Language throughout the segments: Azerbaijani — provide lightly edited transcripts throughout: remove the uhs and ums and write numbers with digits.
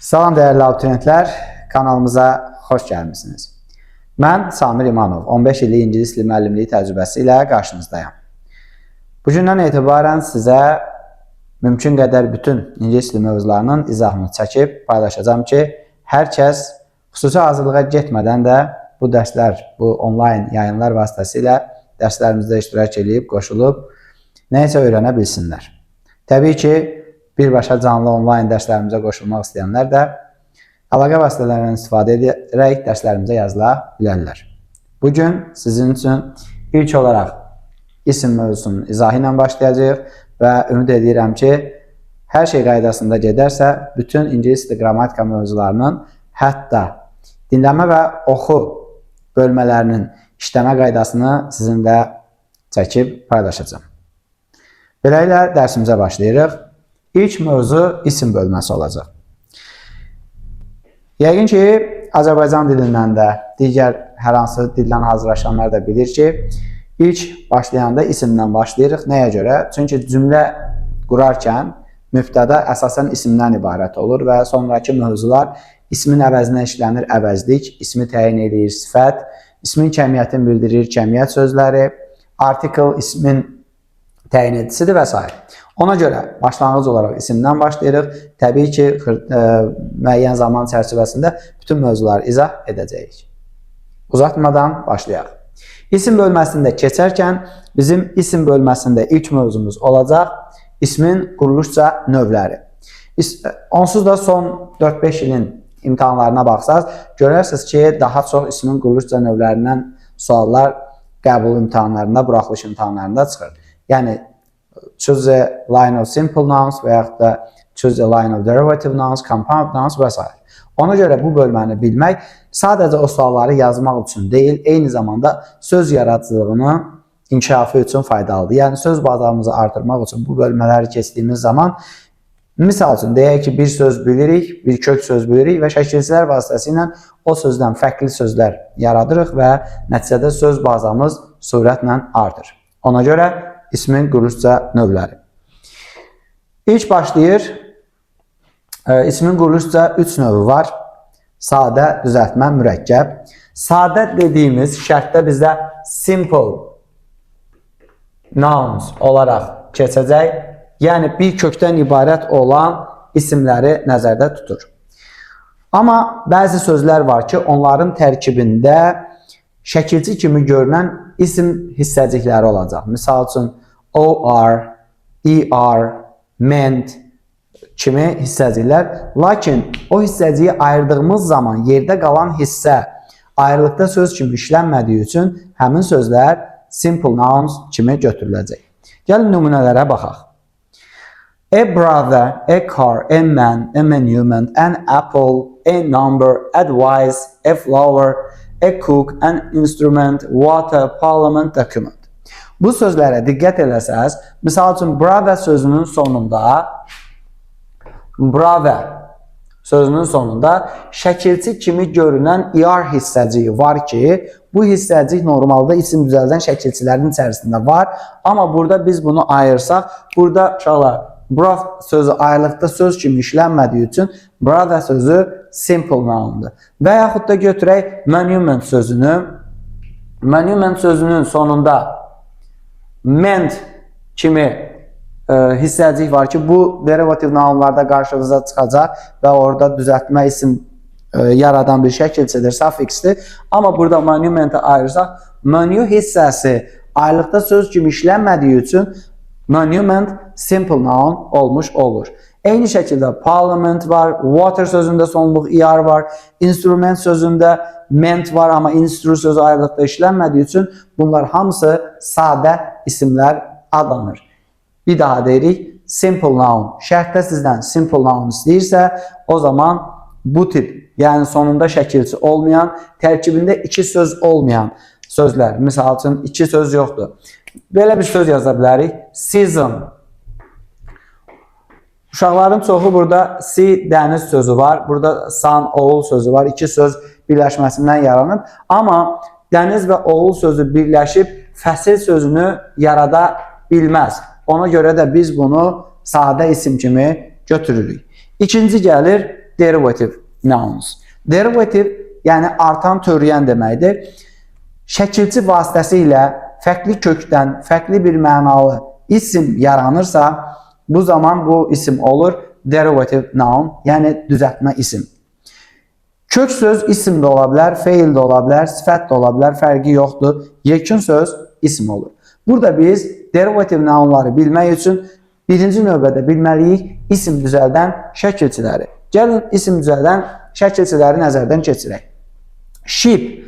Salam dəyərli abituriyentlər, kanalımıza xoş gəlmisiniz. Mən Samir İmanov, 15 illik ingilis dili müəllimliyi təcrübəsi ilə qarşınızdayım. Bugündən etibarən sizə mümkün qədər bütün ingilis dili mövzularının izahını çəkib paylaşacağım ki, hər kəs xüsusi hazırlığa getmədən də bu dərslər, bu onlayn yayınlar vasitəsilə dərslərimizdə iştirak edib, qoşulub, nəyisə öyrənə bilsinlər. Təbii ki, birbaşa canlı onlayn dərslərimizə qoşulmaq istəyənlər də əlaqə vasitələrindən istifadə edərək dərslərimizə yazıla bilərlər. Bugün sizin üçün ilk olaraq isim mövzusunun izahı ilə başlayacağıq və ümid edirəm ki, hər şey qaydasında gedərsə, bütün ingilis dili qrammatika mövzularının, hətta dinləmə və oxu bölmələrinin işləmə qaydasını sizinlə çəkib paylaşacağım. Beləliklə, dərsimizə başlayırıq. İlk mövzu isim bölməsi olacaq. Yəqin ki, Azərbaycan dilindən də, digər hər hansı dildən hazırlaşanlar da bilir ki, ilk başlayanda isimdən başlayırıq. Nəyə görə? Çünki cümlə qurarkən mübtəda əsasən isimdən ibarət olur və sonraki mövzular ismin əvəzinə işlənir, əvəzlik, ismi təyin edir, sifət, ismin kəmiyyətini bildirir, kəmiyyət sözləri, artikel ismin təyin edicisidir və s. Ona görə başlanğıc olaraq isimdən başlayırıq. Təbii ki, müəyyən zaman çərçivəsində bütün mövzuları izah edəcəyik. Uzatmadan başlayaq. İsim bölməsində keçərkən bizim isim bölməsində ilk mövzumuz olacaq ismin quruluşca növləri. Onsuz da son 4-5 ilin imtahanlarına baxsaq, görərsiniz ki, daha çox ismin quruluşca növlərindən suallar qəbul imtahanlarında, buraxılış imtahanlarında çıxır. Yəni, choose a line of simple nouns və yaxud da choose a line of derivative nouns, compound nouns və s. Ona görə bu bölməni bilmək sadəcə o sualları yazmaq üçün deyil, eyni zamanda söz yaradıcılığının inkişafı üçün faydalıdır. Yəni, söz bazarımızı artırmaq üçün bu bölmələri keçdiyimiz zaman, misal üçün, deyək ki, bir söz bilirik, bir kök söz bilirik və şəkilçilər vasitəsilə o sözdən fərqli sözlər yaradırıq və nəticədə söz bazamız sürətlə artır. Ona görə ismin quruluşca növləri. İlk başlayır, ismin quruluşca 3 növü var. Sadə, düzəltmə, mürəkkəb. Sadə dediyimiz şərtdə bizdə simple nouns olaraq keçəcək. Yəni, bir kökdən ibarət olan isimləri nəzərdə tutur. Amma bəzi sözlər var ki, onların tərkibində şəkilçi kimi görünən isim hissəcikləri olacaq. Misal üçün, OR, ER, MENT kimi hissəciklər. Lakin o hissəciyi ayırdığımız zaman yerdə qalan hissə ayrılıqda söz kimi işlənmədiyi üçün həmin sözlər simple nouns kimi götürüləcək. Gəlin nümunələrə baxaq. A brother, a car, a man, a monument, an apple, a number, advice, a flower, a cook, an instrument, water, parliament, document. Bu sözlərə diqqət eləsəz, misal üçün, brother sözünün sonunda şəkilçi kimi görünən ER hissəciyi var ki, bu hissəcik normalda isim düzəldən şəkilçilərin içərisində var. Amma burada biz bunu ayırsaq, burada uşaqlar, brother sözü ayrılıqda söz kimi işlənmədiyi üçün brother sözü simple noundur. Və yaxud da götürək monument sözünü. Monument sözünün sonunda ment kimi hissəcik var ki, bu derivativ nounlarda qarşınıza çıxacaq və orada düzəltmə isim yaradan bir şəkilçidir, sufiksdir. Amma burada monumenti ayırsaq, monu hissəsi ayrılıqda söz kimi işlənmədiyi üçün monument simple noun olmuş olur. Eyni şəkildə parliament var, water sözündə sonluq ER var, instrument sözündə ment var, amma instru sözü ayrılıqda işlənmədiyi üçün bunlar hamısı sadə isimlər adlanır. Bir daha deyirik, simple noun. Şərtdə sizdən simple noun istəyirsə, o zaman bu tip, yəni sonunda şəkilçi olmayan, tərkibində 2 söz olmayan sözlər, misal üçün 2 söz yoxdur. Belə bir söz yaza bilərik, season. Uşaqların çoxu burada sea, dəniz sözü var, burada sun, oğul sözü var, 2 söz birləşməsindən yaranıb. Amma dəniz və oğul sözü birləşib fəsil sözünü yarada bilməz. Ona görə də biz bunu sadə isim kimi götürürük. İkinci gəlir derivative nouns. Derivative yəni artan törəyən deməkdir. Şəkilçi vasitəsilə fərqli kökdən, fərqli bir mənalı isim yaranırsa, bu zaman bu isim olur derivative noun, yəni düzəltmə isim. Kök söz isim də ola bilər, feil də ola bilər, sifət də ola bilər, fərqi yoxdur. Yekun söz isim olur. Burada biz derivative nounları bilmək üçün birinci növbədə bilməliyik isim düzəldən şəkilçiləri. Gəlin isim düzəldən şəkilçiləri nəzərdən keçirək. Ship,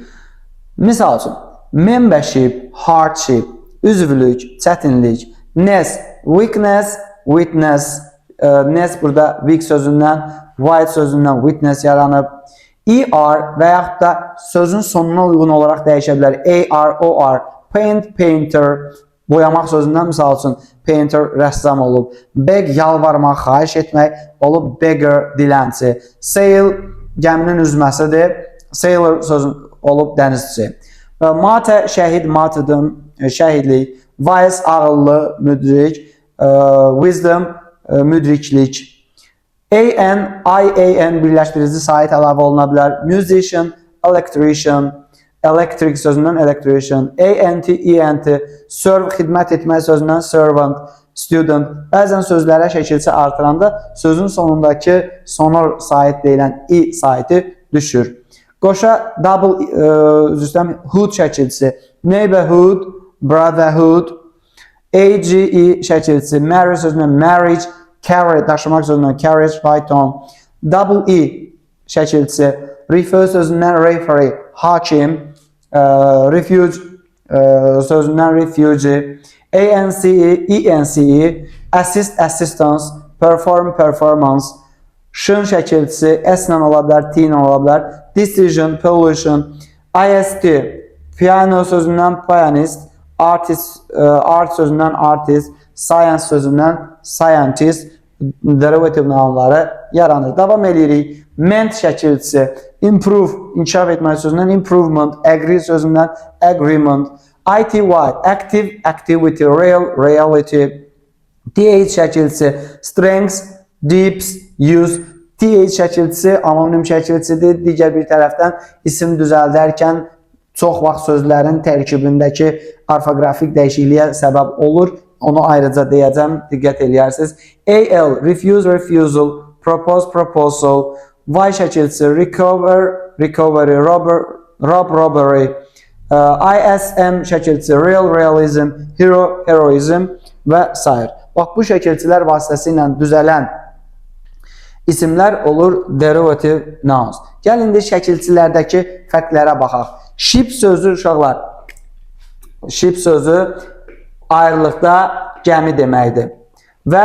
misal üçün, membership, hardship, üzvlük, çətinlik, ness, weakness, witness, ness burada weak sözündən, white sözündən witness yaranıb, er və yaxud da sözün sonuna uyğun olaraq dəyişə bilər. Ar, or, paint, painter, boyamaq sözündən misal üçün painter rəssam olub. Beg, yalvarmaq, xahiş etmək olub beggar, dilənçi. Sail, gəminin üzməsidir. Sailor sözü olub dənizçi. Mate, şəhid, martyrdom, şəhidlik. Wise, ağıllı, müdrik. Wisdom, müdriklik. An, ian birləşdirici sait əlavə oluna bilər. Musician, electrician, electric sözündən electrician. Ant, ent, serve, xidmət etmək sözündən servant, student. Bəzən sözlərə şəkilçi artıranda sözün sonundakı sonor sait deyilən i saiti düşür. Qoşa double hood şəkilçisi. Neighborhood, brotherhood. Age şəkilçisi. Marry sözündən marriage. Carry, daşımaq sözündən carriage, fayton. Double e şəkilçisi. Refer sözündən referee, hakim. Refuge sözündən refugee. ence, assist, assistance. Perform, performance. Şın şəkilçisi, s-lə ola bilər, t-lə ola bilər. Decision, pollution. ist, piano sözündən pianist. Artist, art sözündən artist. Science sözündən scientist, derivative nounları yaranır. Davam edirik. Ment şəkilçisi, improve, inkişaf etmək sözündən improvement, agree sözündən agreement, ity, active, activity, real, reality, th şəkilçisi, strengths, deeps, use, th şəkilçisi anonim şəkilçisidir. Digər bir tərəfdən isim düzəldərkən çox vaxt sözlərin tərkibindəki orfoqrafik dəyişikliyə səbəb olur. Onu ayrıca deyəcəm, diqqət eləyərsiniz. Al, refuse, refusal, propose, proposal, y şəkilçisi, recover, recovery, rob, robbery, ism şəkilçisi, real, realism, hero, heroism və s. Bax, bu şəkilçilər vasitəsilə düzələn isimlər olur derivative nouns. Gəlin indi şəkilçilərdəki fərqlərə baxaq. Ship sözü, uşaqlar, ship sözü ayrılıqda gəmi deməkdir. Və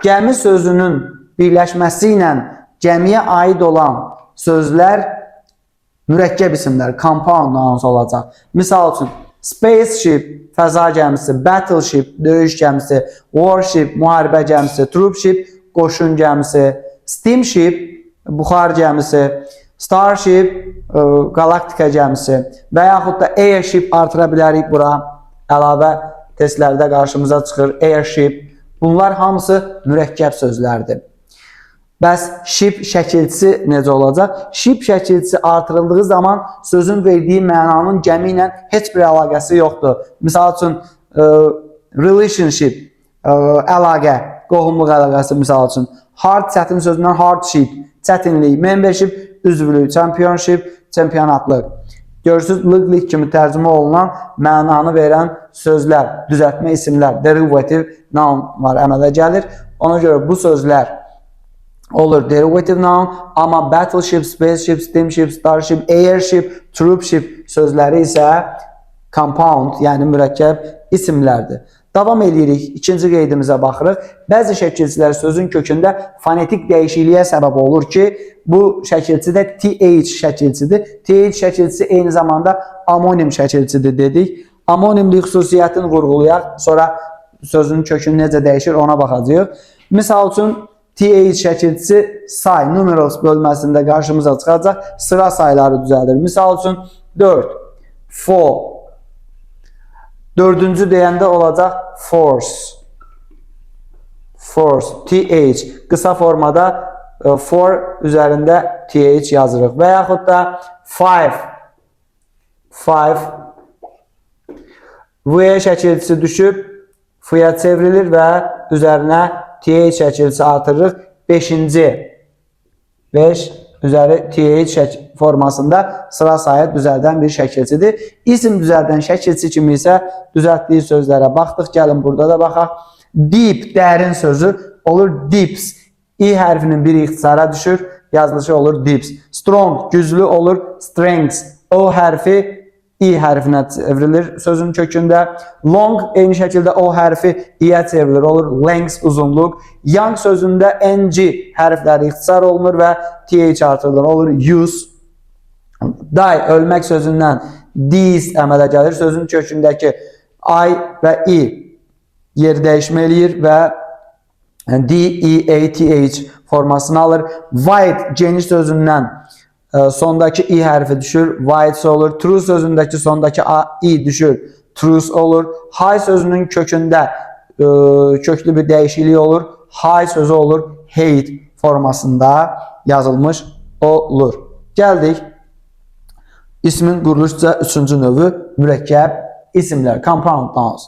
gəmi sözünün birləşməsi ilə gəmiyə aid olan sözlər mürəkkəb isimlər, compound nouns olacaq. Misal üçün, spaceship, fəza gəmisi, battleship, döyüş gəmisi, warship, müharibə gəmisi, troopship, qoşun gəmisi, steamship, buxar gəmisi, starship, galaktika gəmisi və yaxud da airship artıra bilərik bura. Əlavə testlərdə qarşımıza çıxır, airship. Bunlar hamısı mürəkkəb sözlərdir. Bəs ship şəkilçisi necə olacaq? Ship şəkilçisi artırıldığı zaman sözün verdiyi mənanın gəmi ilə heç bir əlaqəsi yoxdur. Misal üçün, relationship, əlaqə, qohumluq əlaqəsi misal üçün. Hard, çətin sözündən hardship, çətinlik, membership, üzvlük, championship, çempionatlıq. Görürsünüz, lig kimi tərcümə olunan mənanı verən sözlər, düzəltmə isimlər, derivative nounlar əmələ gəlir. Ona görə bu sözlər olur derivative noun, amma battleship, spaceship, steamship, starship, airship, troopship sözləri isə compound, yəni mürəkkəb isimlərdir. Davam edirik, ikinci qeydimizə baxırıq. Bəzi şəkilçilər sözün kökündə fonetik dəyişikliyə səbəb olur ki, bu şəkilçi də th şəkilçidir. Th şəkilçisi eyni zamanda amonim şəkilçidir dedik. Amonimlik xüsusiyyətini vurğulayaq, sonra sözün kökünü necə dəyişir ona baxacağıq. Misal üçün, th şəkilçisi say, numerals bölməsində qarşımıza çıxacaq, sıra sayları düzəldir. Misal üçün, 4, 4. Dördüncü deyəndə olacaq force. Force, th. Qısa formada for üzərində th yazırıq və yaxud da five v şəkilçisi düşüb f-ya çevrilir və üzərinə th şəkilçisi artırırıq. 5-ci 5 üzəri th formasında sıra sayı düzəldən bir şəkilçidir. İsim düzəldən şəkilçi kimi isə düzəltdiyi sözlərə baxdıq. Gəlin burada da baxaq. Deep, dərin sözü olur deeps. I hərfinin biri ixtisara düşür, yazılışı olur deeps. Strong, güclü olur strengths. O hərfi I hərfinə çevrilir sözün kökündə. Long, eyni şəkildə o hərfi I-yə çevrilir, olur length, uzunluq. Young sözündə ng hərfləri ixtisar olunur və th artırılır, olur use. Die, ölmək sözündən dis əmələ gəlir. Sözün kökündəki I və I yer dəyişmə eləyir və D-E-A-T-H formasını alır. White, geniş sözündən sondakı i hərfi düşür, white olur. True sözündəki sondakı i düşür, truth olur. High sözünün kökündə köklü bir dəyişiklik olur. High sözü olur, hate formasında yazılmış olur. Gəldik. İsmin quruluşca 3-cü növü mürəkkəb isimlər, compound nouns.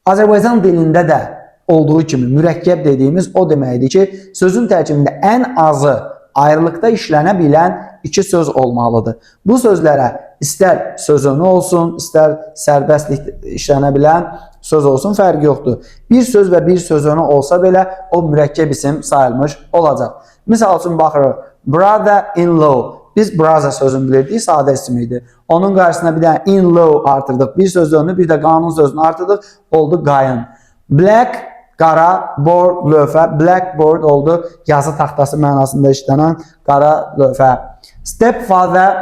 Azərbaycan dilində də olduğu kimi mürəkkəb dediyimiz o deməkdir ki, sözün tərkibində ən azı ayrılıqda işlənə bilən iki söz olmalıdır. Bu sözlərə istər sözünü olsun, istər sərbəstlik işlənə bilən söz olsun, fərqi yoxdur. Bir söz və bir sözünü olsa belə o mürəkkəb isim sayılmış olacaq. Misal üçün baxırıq, brother-in-law. Biz brother sözünü bilirdik, sadə isim idi. Onun qarşısına bir dənə in-law artırdıq. Bir sözünü, bir də qanun sözünü artırdıq, oldu qayın. Black, qara, board, lövhə, blackboard oldu yazı taxtası mənasında işlənən qara lövhə. Stepfather,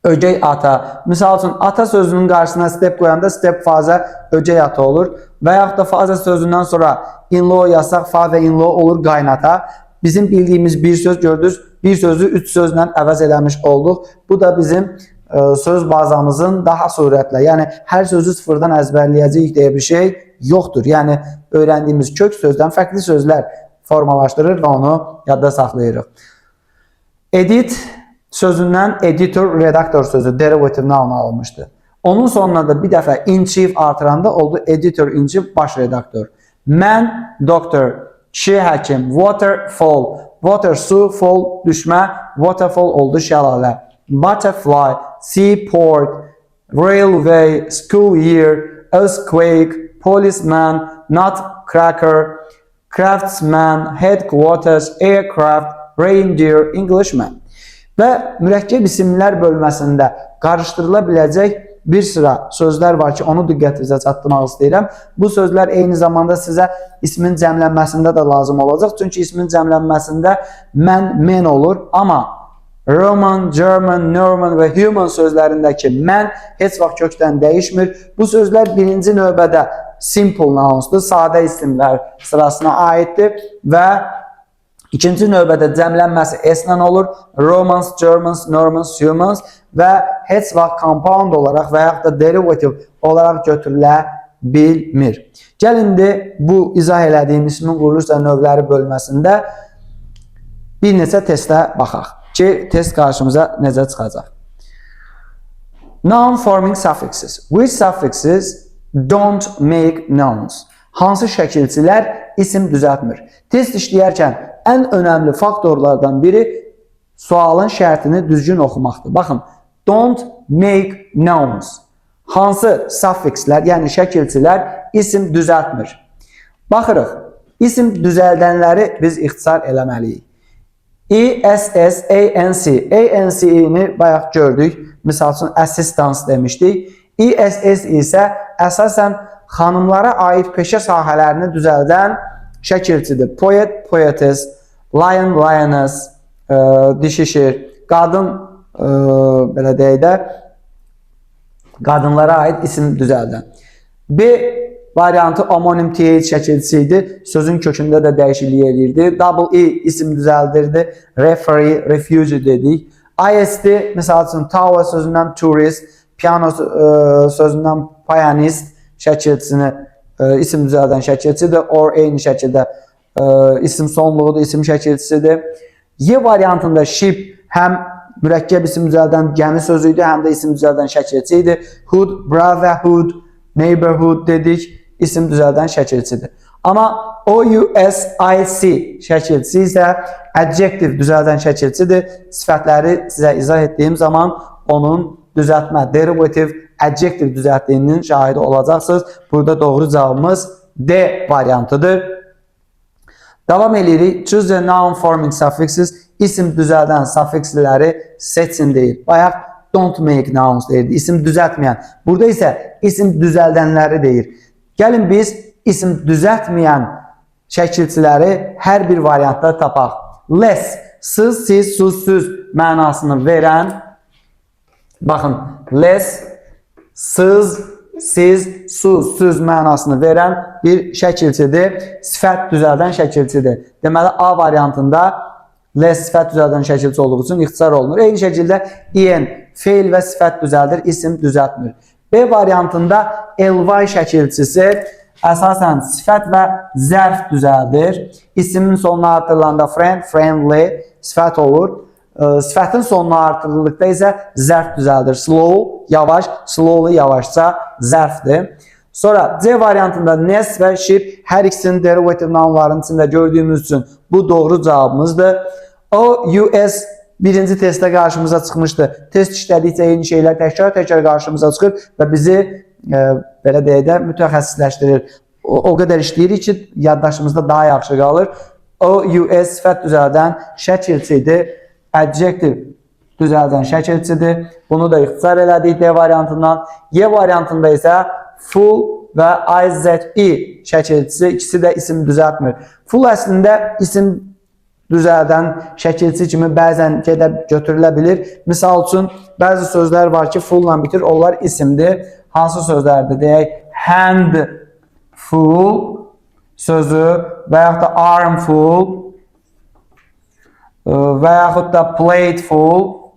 ögey ata. Misal üçün, ata sözünün qarşısına step qoyanda stepfather ögey ata olur. Və yaxud da father sözündən sonra in-law yazsaq, father-in-law olur qaynata. Bizim bildiyimiz bir söz gördünüz, bir sözü 3 sözlə əvəz eləmiş olduq. Bu da bizim söz bazamızın daha surətlə, yəni hər sözü sıfırdan əzbərləyəcəyik deyə bir şey yoxdur. Yəni öyrəndiyimiz kök sözdən fərqli sözlər formalaşdırır və onu yadda saxlayırıq. Edit sözündən editor, redaktor sözü derivative noun alınmışdı. Onun sonuna da bir dəfə in-chief artıranda oldu editor-in-chief, baş redaktor. Mən, doktor, kişi həkim, waterfall, water su, fall düşmə, waterfall oldu şəlalə. Butterfly, seaport, railway, school year, earthquake, policeman, nutcracker, craftsman, headquarters, aircraft, reindeer, Englishman. Və mürəkkəb isimlər bölməsində qarışdırıla biləcək bir sıra sözlər var ki, onu diqqətinizə çatdırmaq istəyirəm. Bu sözlər eyni zamanda sizə ismin cəmlənməsində də lazım olacaq. Çünki ismin cəmlənməsində mən, men olur. Amma Roman, German, Norman və human sözlərindəki mən heç vaxt kökdən dəyişmir. Bu sözlər birinci növbədə simple nounsdur, sadə isimlər sırasına aiddir və ikinci növbədə cəmlənməsi s-lə olur. Romans, Germans, Normans, humans və heç vaxt compound olaraq və yaxud da derivative olaraq götürülə bilmir. Gəlin bu izah elədiyim ismin quruluşca növləri bölməsində bir neçə testə baxaq ki, test qarşımıza necə çıxacaq. Noun forming suffixes. Which suffixes don't make nouns? Hansı şəkilçilər isim düzəltmir? Test işləyərkən ən önəmli faktorlardan biri sualın şərtini düzgün oxumaqdır. Baxın, don't make nouns. Hansı suffixlər, yəni şəkilçilər isim düzəltmir? Baxırıq, isim düzəldənləri biz ixtisar eləməliyik. ESS, ANC. ANC-ni bayaq gördük. Misal üçün, assistance demişdik. ESS isə əsasən xanımlara aid peşə sahələrini düzəldən şəkilçidir. Poet, poetess, lion, lioness, dişi şir, qadın, belə deyək də, qadınlara aid isim düzəldən. B variantı homonim th şəkilçisi idi. Sözün kökündə də dəyişiklik edirdi. Double E isim düzəldirdi. Referee, refugee dedik. IST, misal üçün, tower sözündən tourist, piano sözündən pianist şəkilçisini isim düzəldən şəkilçidir. Or eyni şəkildə isim sonluğudur, isim şəkilçisidir. Y variantında ship həm mürəkkəb isim düzəldən gəmi sözü idi, həm də isim düzəldən şəkilçi idi. Hood, brotherhood, neighborhood dedik, isim düzəldən şəkilçisidir. Amma OUSIC şəkilçisi isə adjective düzəldən şəkilçisidir. Sifətləri sizə izah etdiyim zaman onun düzəltmə, derivative, adjective düzəltdiyinin şahidi olacaqsınız. Burada doğru cavabımız D variantıdır. Davam edirik. Choose the noun forming suffixes. İsim düzəldən suffiksləri seçin deyir. Bayaq don't make nouns deyirdi. İsim düzəltməyən. Burada isə isim düzəldənləri deyir. Gəlin biz isim düzəltməyən şəkilçiləri hər bir variantda tapaq. Less, sız, siz, suz mənasını verən, baxın, less, sız, siz, suz mənasını verən bir şəkilçidir. Sifət düzəldən şəkilçidir. Deməli, A variantında less sifət düzəldən şəkilçi olduğu üçün ixtisar olunur. Eyni şəkildə en, feil və sifət düzəldir, isim düzəltmir. B variantında ly şəkilçisi əsasən sifət və zərf düzəldir. İsmin sonuna artırılanda friend, friendly sifət olur. Sifətin sonuna artırıldıqda isə zərf düzəldir. Slow, yavaş, slowly, yavaşca zərfdir. Sonra C variantında nest və ship hər ikisinin derivative nounların içində gördüyümüz üçün bu doğru cavabımızdır. OUS birinci testdə qarşımıza çıxmışdı. Test işlədikcə eyni şeylər təkrar qarşımıza çıxır və bizi belə deyək də mütəxəssisləşdirir. O qədər işləyirik ki, yaddaşımızda daha yaxşı qalır. OUS sifət düzəldən şəkilçidir. Adjective düzəldən şəkilçidir. Bunu da ixtisar elədik D variantından. Y variantında isə full və IZE şəkilçisi, ikisi də isim düzəltmir. Full əslində isim düzəldən şəkilçi kimi bəzən götürülə bilir. Misal üçün, bəzi sözlər var ki, full-la bitir, onlar isimdir. Hansı sözlərdir? Deyək, handful sözü və yaxud da armful və yaxud da plateful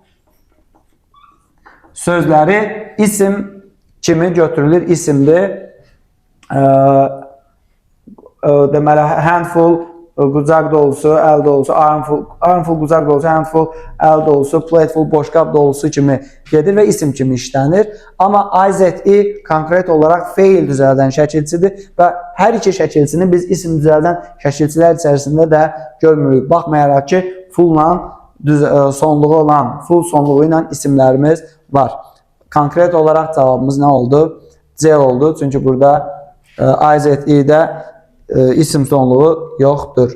sözləri isim kimi götürülür, isimdir. Deməli, handful qucaq dolusu, əl dolusu, armful qucaq dolusu, handful əl dolusu, plateful boşqab dolusu kimi gedir və isim kimi işlənir. Amma IZE konkret olaraq feil düzəldən şəkilçidir və hər iki şəkilçini biz isim düzəldən şəkilçilər içərisində də görmürük. Baxmayaraq ki, full-la sonluğu olan, full sonluğu ilə isimlərimiz var. Konkret olaraq cavabımız nə oldu? C oldu. Çünki burada IZE-də isim sonluğu yoxdur.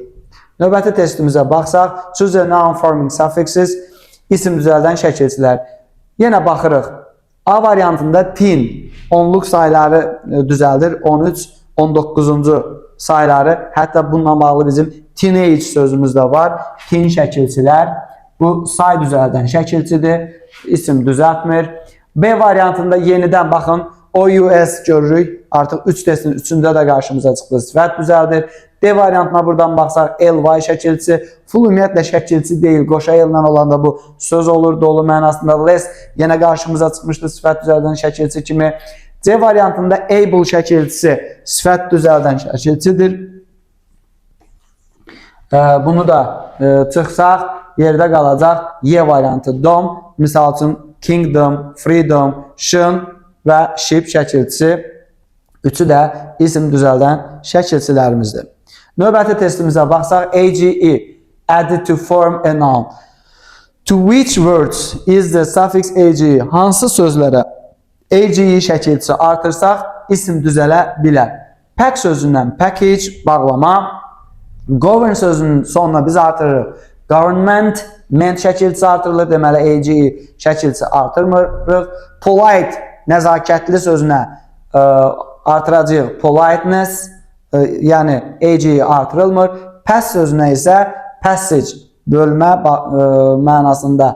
Növbəti testimizə baxsaq, choose the noun forming suffixes, isim düzəldən şəkilçilər. Yenə baxırıq. A variantında teen, onluq sayları düzəldir. 13, 19-cu sayları, hətta bununla bağlı bizim teenage sözümüz də var. Teen şəkilçilər. Bu say düzəldən şəkilçidir. İsim düzəltmir. B variantında yenidən baxın. OUS görürük. Artıq 3 testin 3-cündə də qarşımıza çıxdı. Sifət düzəldir. D variantına buradan baxsaq ly şəkilçisi. Full ümumiyyətlə şəkilçi deyil. Qoşa ellə olanda bu söz olur dolu mənasında. Less yenə qarşımıza çıxmışdı sifət düzəldən şəkilçi kimi. C variantında able şəkilçisi sifət düzəldən şəkilçidir. Bunu da çıxsaq yerdə qalacaq Y variantı dom. Misal üçün kingdom, freedom, shun və ship şəkilçisi. Üçü də isim düzəldən şəkilçilərimizdir. Növbəti testimizə baxsaq, AGE, added to form a noun. To which words is the suffix AGE? Hansı sözlərə AGE şəkilçisi artırsaq, isim düzələ bilər. Pack sözündən package, bağlama. Govern sözünün sonuna biz artırırıq. Government, ment şəkilçisi artırılır. Deməli, AGE şəkilçisi artırmırıq. Polite, nəzakətli sözünə artıracağıq. Politeness, yəni AGE artırılmır. Pass sözünə isə passage, bölmə mənasında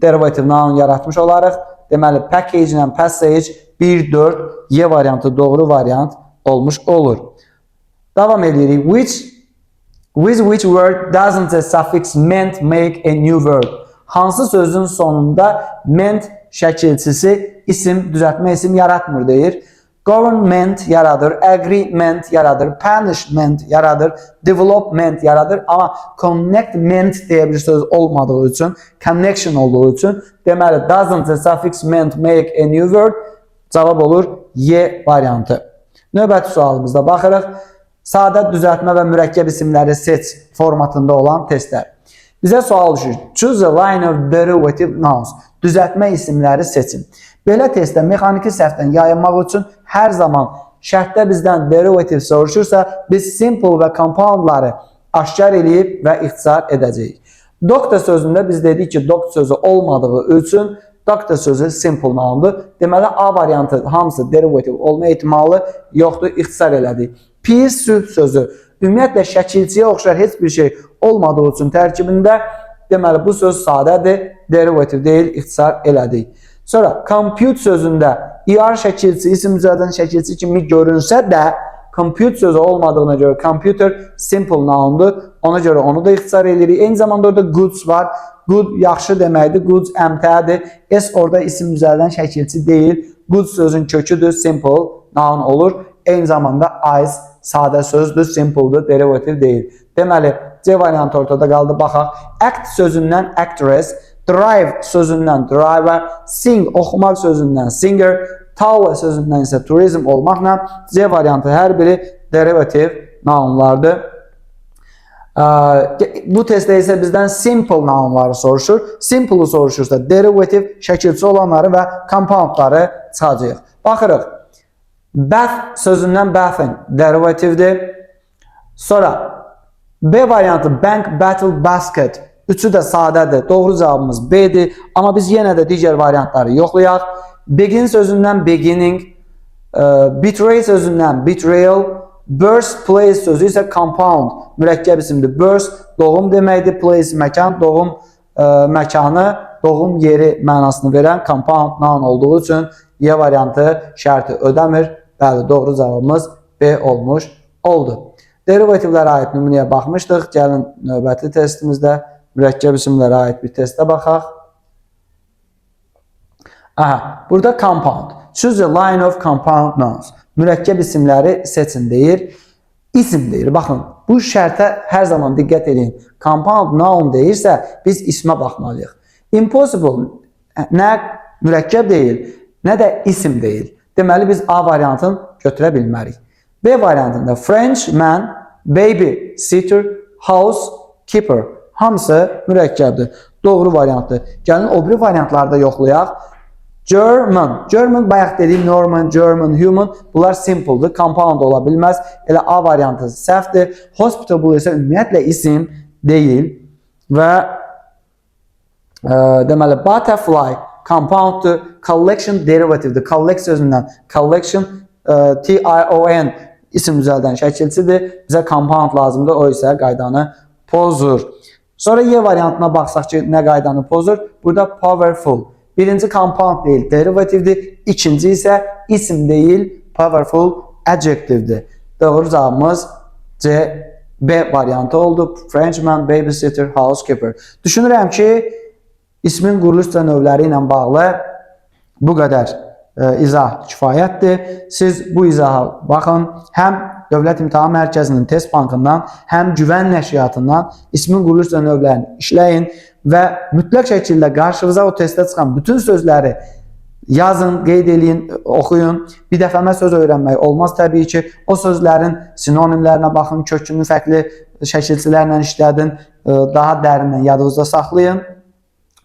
derivative noun yaratmış olarıq. Deməli, package ilə passage 1-4 Y variantı doğru variant olmuş olur. Davam edirik. With which word doesn't the suffix ment make a new word? Hansı sözün sonunda ment şəkilçisi isim, düzəltmə isim yaratmır deyir. government yaradır, agreement yaradır, punishment yaradır, development yaradır. Amma connectment deyə bir söz olmadığı üçün, connection olduğu üçün deməli doesn't suffix ment make a new word cavab olur Y variantı. Növbəti sualımızda baxırıq. Sadə düzəltmə və mürəkkəb isimləri seç formatında olan testlər. Bizə sual düşür. Choose a line of derivative nouns. Düzəltmə isimləri seçin. Belə testdə mexaniki səhvdən yayınmaq üçün hər zaman şərtdə bizdən derivative soruşursa, biz simple və compoundları aşkar eləyib və ixtisar edəcəyik. Doctor sözündə biz dedik ki, doctor sözü olmadığı üçün doctor sözü simple noundur. Deməli, A variantı hamısı derivative olma ehtimalı yoxdur, ixtisar elədik. P süd sözü ümumiyyətlə şəkilçiyə oxşar heç bir şey olmadığı üçün tərkibində deməli bu söz sadədir, derivative deyil, ixtisar elədik. Sonra compute sözündə ER şəkilçi, isim müzədən şəkilçi kimi görünsə də compute sözü olmadığına görə computer simple noundur. Ona görə onu da ixtisar edirik. Eyni zamanda orada goods var. Good yaxşı deməkdir. Goods əmtədir. S orada isim müzədən şəkilçi deyil. Goods sözün köküdür. Simple noun olur. Eyni zamanda ice sadə sözdür. Simple'dır. Derivative deyil. Deməli C variantı ortada qaldı. Baxaq. Act sözündən actress, drive sözündən driver, sing oxumaq sözündən singer, tower sözündən isə turizm olmaqla C variantı hər biri derivative nounlardır. Bu testdə isə bizdən simple nounları soruşur. Simple soruşursa derivative şəkilçi olanları və compoundları çıxacağıq. Baxırıq. Bath sözündən bathing derivativedir. Sonra B variantı bank, battle, basket. Üçü də sadədir. Doğru cavabımız B'dir. Amma biz yenə də digər variantları yoxlayaq. Begin sözündən beginning, betray sözündən betrayal, burst place sözü isə compound, mürəkkəb isimdir. Burst doğum deməkdir, place məkan, doğum məkanı, doğum yeri mənasını verən compound noun olduğu üçün Y variantı şərti ödəmir. Bəli, doğru cavabımız B olmuş oldu. Derivativlərə aid nümunəyə baxmışdıq. Gəlin növbəti testimizdə mürəkkəb isimlərə aid bir testə baxaq. Aha, burada compound. Choose a line of compound nouns. Mürəkkəb isimləri seçin deyir. İsim deyir. Baxın, bu şərtə hər zaman diqqət edin. Compound noun deyirsə, biz ismə baxmalıyıq. Impossible nə mürəkkəb deyil, nə də isim deyil. Deməli, biz A variantını götürə bilmərik. B variantında French man, baby, sitter, house, keeper. Hamısı mürəkkəbdir. Doğru variantdır. Gəlin, o biri variantlarda yoxlayaq. German. German bayaq dediyim Norman, German, human. Bunlar simple'dır. Compound ola bilməz. Elə A variantı səhvdir. Hospitable isə ümumiyyətlə isim deyil. Və deməli, butterfly compounddur. Collection derivativedir. Collect sözündən collection, T-I-O-N isim düzəldən şəkilçidir. Bizə compound lazımdır. O isə qaydanı pozur. Sonra Y variantına baxsaq ki, nə qaydanı pozur? Burada powerful. Birinci compound deyil, derivativdir. İkinci isə isim deyil, powerful adjectivedir. Doğru cavabımız C, B variantı oldu. Frenchman, babysitter, housekeeper. Düşünürəm ki, ismin quruluşca növləri ilə bağlı bu qədər izah kifayətdir. Siz bu izaha baxın. Həm Dövlət İmtahan Mərkəzinin test bankından, həm güvən nəşriyyatından ismin quruluşca növlərini işləyin və mütləq şəkildə qarşınıza o testdə çıxan bütün sözləri yazın, qeyd edin, oxuyun. Bir dəfəmə söz öyrənmək olmaz təbii ki. O sözlərin sinonimlərinə baxın, kökünü fərqli şəkilçilərlə işlədin, daha dərindən yadınızda saxlayın.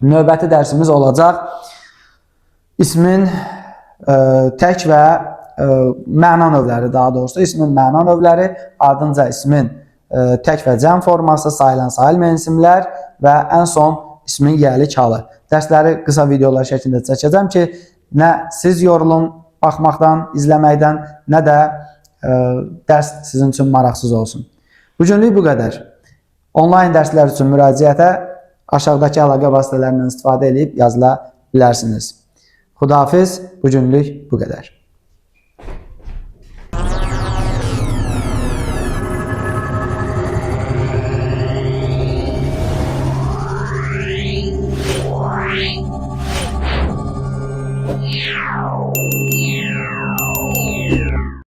Növbəti dərsimiz olacaq. İsmin tək və məna növləri, daha doğrusu ismin məna növləri, ardınca ismin tək və cəm forması, sayılan sayılmayan isimlər və ən son ismin yəlik halı. Dərsləri qısa videolar şəklində çəkəcəm ki, nə siz yorulun baxmaqdan, izləməkdən, nə də dərs sizin üçün maraqsız olsun. Bugünlük bu qədər. Onlayn dərslər üçün müraciətə aşağıdakı əlaqə vasitələrindən istifadə edib yazıla bilərsiniz. Xudahafiz, bugünlük bu qədər. Meow.